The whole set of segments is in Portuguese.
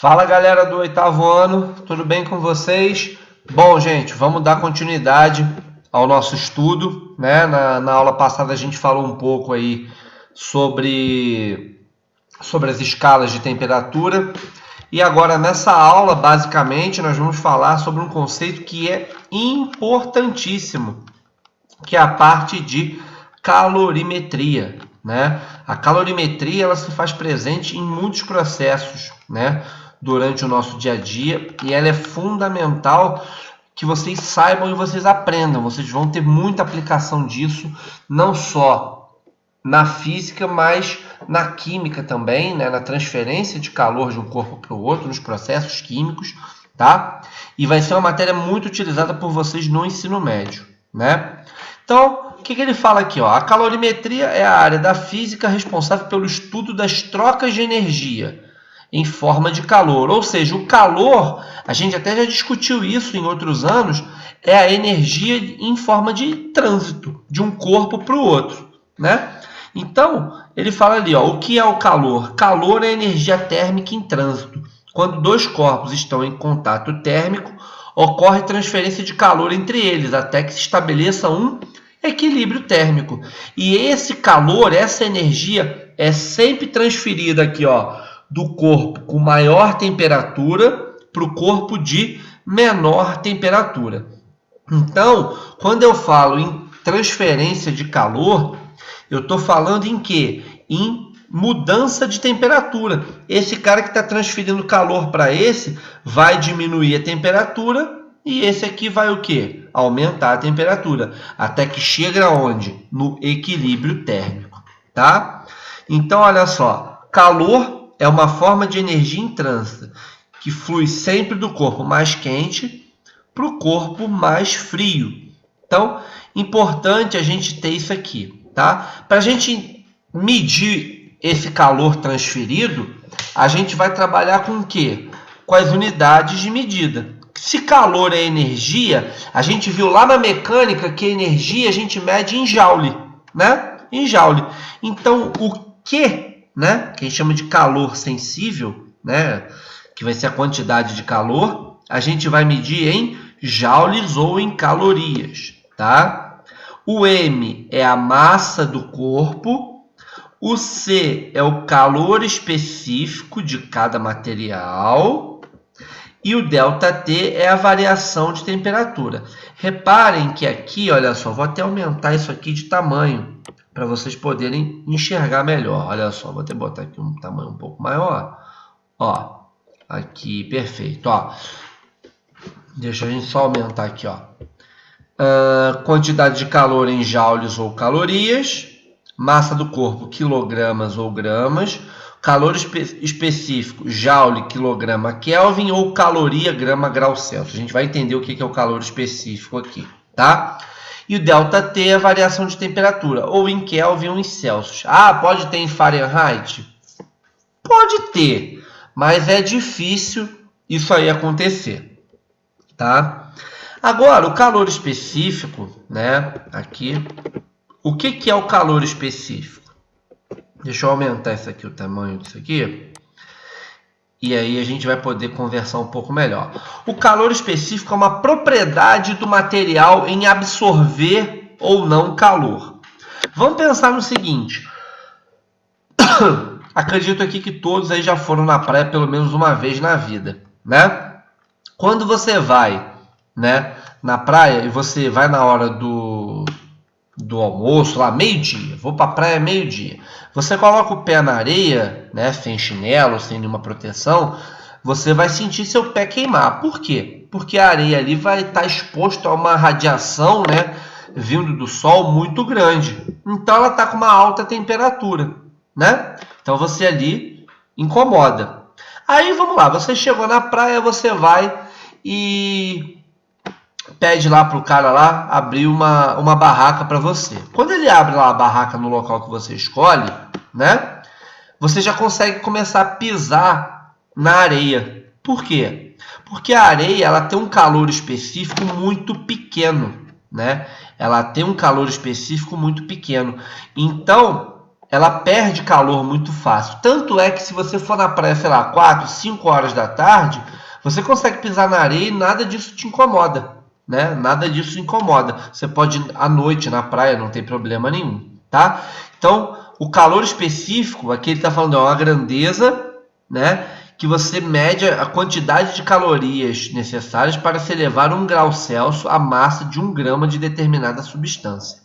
Fala galera do oitavo ano, tudo bem com vocês? Bom, gente, vamos dar continuidade ao nosso estudo, né? Na aula passada a gente falou um pouco aí sobre as escalas de temperatura e agora nessa aula, basicamente, nós vamos falar sobre um conceito que é importantíssimo, que é a parte de calorimetria, né? A calorimetria ela se faz presente em muitos processos, né, durante o nosso dia a dia, e ela é fundamental que vocês saibam e vocês aprendam. Vocês vão ter muita aplicação disso, não só na física, mas na química também, né, na transferência de calor de um corpo para o outro, nos processos químicos, tá? E vai ser uma matéria muito utilizada por vocês no ensino médio, né? Então, o que ele fala aqui? Ó? A calorimetria é a área da física responsável pelo estudo das trocas de energia em forma de calor. Ou seja, o calor, a gente até já discutiu isso em outros anos, é a energia em forma de trânsito, de um corpo para o outro, né? Então, ele fala ali, ó, o que é o calor? Calor é energia térmica em trânsito. Quando dois corpos estão em contato térmico, ocorre transferência de calor entre eles, até que se estabeleça um equilíbrio térmico. E esse calor, essa energia, é sempre transferida aqui, ó, do corpo com maior temperatura para o corpo de menor temperatura. Então, quando eu falo em transferência de calor, eu estou falando em quê? Em mudança de temperatura. Esse cara que está transferindo calor para esse vai diminuir a temperatura e esse aqui vai o quê? Aumentar a temperatura, até que chega aonde? No equilíbrio térmico, tá? Então, olha só, calor é uma forma de energia em trânsito que flui sempre do corpo mais quente para o corpo mais frio. Então, importante a gente ter isso aqui, tá? Para a gente medir esse calor transferido, a gente vai trabalhar com o quê? Com as unidades de medida. Se calor é energia, a gente viu lá na mecânica que a energia a gente mede em joule, né? Em joule. Então, o Q, né, que a gente chama de calor sensível, né, que vai ser a quantidade de calor, a gente vai medir em joules ou em calorias, tá? O M é a massa do corpo, o C é o calor específico de cada material e o ΔT é a variação de temperatura. Reparem que aqui, olha só, vou até aumentar isso aqui de tamanho para vocês poderem enxergar melhor. Olha só, vou até botar aqui um tamanho um pouco maior. Ó, aqui, perfeito. Ó, deixa a gente só aumentar aqui, ó. Quantidade de calor em joules ou calorias, massa do corpo, quilogramas ou gramas, calor específico, joule, quilograma, Kelvin ou caloria, grama, grau Celsius. A gente vai entender o que é o calor específico aqui, tá? E o ΔT é a variação de temperatura, ou em Kelvin ou em Celsius. Ah, pode ter em Fahrenheit? Pode ter, mas é difícil isso aí acontecer, tá? Agora, o calor específico, né, aqui, o que é o calor específico? Deixa eu aumentar isso aqui, o tamanho disso aqui. E aí a gente vai poder conversar um pouco melhor. O calor específico é uma propriedade do material em absorver ou não calor. Vamos pensar no seguinte. Acredito aqui que todos aí já foram na praia pelo menos uma vez na vida, né? Quando você vai, né, na praia e você vai na hora do almoço, lá meio-dia, vou para a praia meio-dia, você coloca o pé na areia, né, sem chinelo, sem nenhuma proteção, você vai sentir seu pé queimar. Por quê? Porque a areia ali vai estar exposta a uma radiação, né, vindo do sol muito grande. Então ela está com uma alta temperatura, né? Então você ali incomoda. Aí vamos lá, você chegou na praia, você vai e pede lá para o cara lá abrir uma barraca para você. Quando ele abre lá a barraca no local que você escolhe, né, você já consegue começar a pisar na areia. Por quê? Porque a areia ela tem um calor específico muito pequeno, né? Ela tem um calor específico muito pequeno. Então, ela perde calor muito fácil. Tanto é que se você for na praia, sei lá, 4, 5 horas da tarde, você consegue pisar na areia e nada disso te incomoda, né? Nada disso incomoda. Você pode ir à noite na praia, não tem problema nenhum, tá? Então, o calor específico, aqui ele está falando, é uma grandeza, né? Que você mede a quantidade de calorias necessárias para se elevar 1 grau Celsius a massa de 1 grama de determinada substância.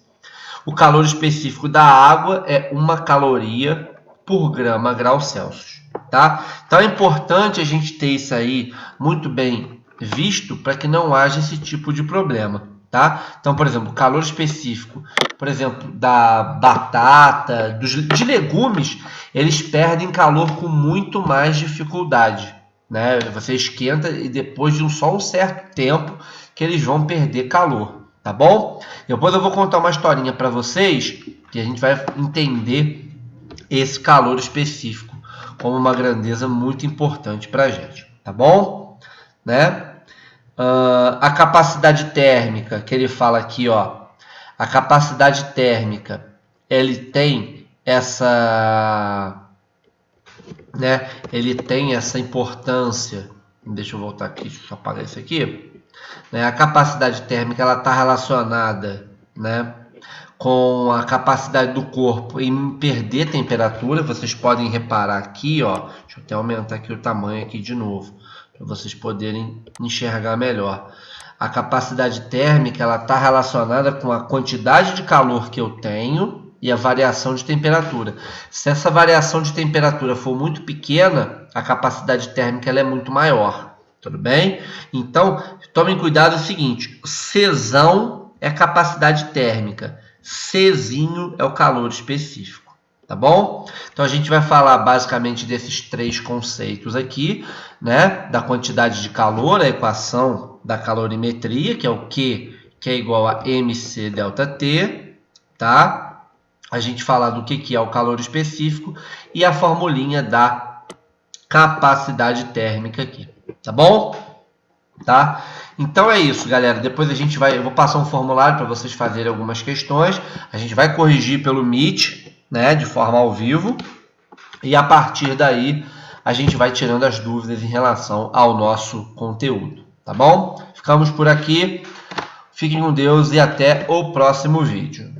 O calor específico da água é 1 caloria por grama grau Celsius, tá? Então é importante a gente ter isso aí muito bem visto para que não haja esse tipo de problema, tá? Então, por exemplo, o calor específico, por exemplo, da batata, de legumes, eles perdem calor com muito mais dificuldade, né? Você esquenta e depois de só um certo tempo que eles vão perder calor, tá bom? Depois eu vou contar uma historinha para vocês que a gente vai entender esse calor específico como uma grandeza muito importante para a gente, tá bom? Né? A capacidade térmica que ele fala aqui, ó, a capacidade térmica, ele tem essa, né? Ele tem essa importância. Deixa eu voltar aqui, deixa eu apagar isso aqui. Né? A capacidade térmica ela está relacionada, né, com a capacidade do corpo em perder temperatura. Vocês podem reparar aqui, ó, deixa eu até aumentar aqui o tamanho aqui de novo, para vocês poderem enxergar melhor. A capacidade térmica ela está relacionada com a quantidade de calor que eu tenho e a variação de temperatura. Se essa variação de temperatura for muito pequena, a capacidade térmica ela é muito maior. Tudo bem? Então, tomem cuidado, é o seguinte, Czão é capacidade térmica, Czinho é o calor específico, tá bom? Então, a gente vai falar basicamente desses 3 conceitos aqui, né? Da quantidade de calor, a equação da calorimetria, que é o Q, que é igual a mc delta T, tá? A gente falar do que é o calor específico e a formulinha da capacidade térmica aqui. Tá bom? Tá? Então é isso, galera. Depois eu vou passar um formulário para vocês fazerem algumas questões. A gente vai corrigir pelo Meet, né, de forma ao vivo. E a partir daí a gente vai tirando as dúvidas em relação ao nosso conteúdo. Tá bom? Ficamos por aqui. Fiquem com Deus e até o próximo vídeo.